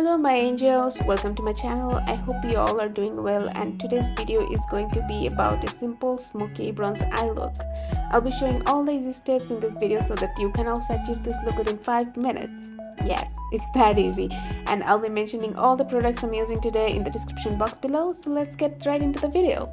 Hello my angels, welcome to my channel. I hope you all are doing well, and today's video is going to be about a simple smoky bronze eye look. I'll be showing all the easy steps in this video so that you can also achieve this look within 5 minutes. Yes, it's that easy, and I'll be mentioning all the products I'm using today in the description box below, so let's get right into the video.